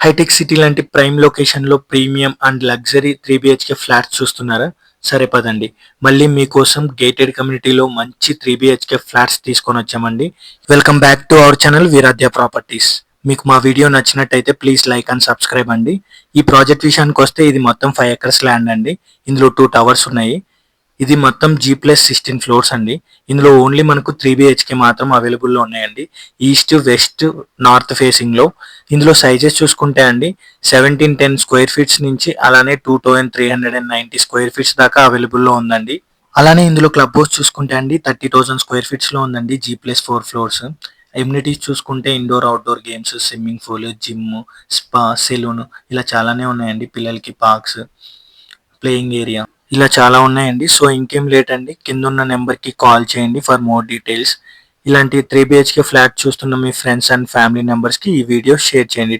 Hitech City లాంటి prime లొకేషన్‌లో premium and luxury 3 BHK flats చూస్తున్నారా? సరే పదండి. మళ్ళీ మీకోసం గేటెడ్ కమ్యూనిటీలో మంచి 3 బీహెచ్‌కే ఫ్లాట్స్ తీసుకొనొచ్చామండి. Welcome back to our channel Veeradhya Properties. మీకు మా వీడియో నచ్చినట్టయితే ప్లీజ్ లైక్ అండ్ సబ్స్క్రైబ్ అండి. ఈ ప్రాజెక్ట్ విషయానికొస్తే ఇది మొత్తం 5 ఎకర్స్ ల్యాండ్ అండి. ఇందులో 2 టవర్స్ ఉన్నాయి. ఇది మొత్తం G+16 ఫ్లోర్స్ అండి. ఇందులో ఓన్లీ మనకు 3 బీహెచ్‌కే మాత్రం అవైలబుల్‌లో ఉన్నాయండి. ఈస్ట్, వెస్ట్, నార్త్ ఫేసింగ్‌లో. ఇందులో సైజెస్ చూసుకుంటే అండి 1710 స్క్వేర్ ఫీట్స్ నుంచి అలానే 2390 స్క్వేర్ ఫీట్స్ దాకా అవైలబుల్‌లో ఉందండి. అలానే ఇందులో క్లబ్ హౌస్ చూసుకుంటే అండి 30,000 స్క్వేర్ ఫీట్స్‌లో ఉందండి. G+4 floors. ఎమ్యూనిటీస్ చూసుకుంటే indoor, outdoor games, swimming pool, gym, spa, salon ఇలా చాలానే ఉన్నాయండి. పిల్లలకి పార్క్స్, ప్లేయింగ్ ఏరియా ఇలా చాలా ఉన్నాయండి. సో ఇంకేం లేట్ అండి, కిందున్న నెంబర్‌కి కాల్ చేయండి ఫర్ మోర్ డీటెయిల్స్. ఇలాంటి 3 బీహెచ్‌కే ఫ్లాట్ చూస్తున్న మీ ఫ్రెండ్స్ అండ్ ఫ్యామిలీ మెంబర్స్‌కి ఈ వీడియో షేర్ చేయండి.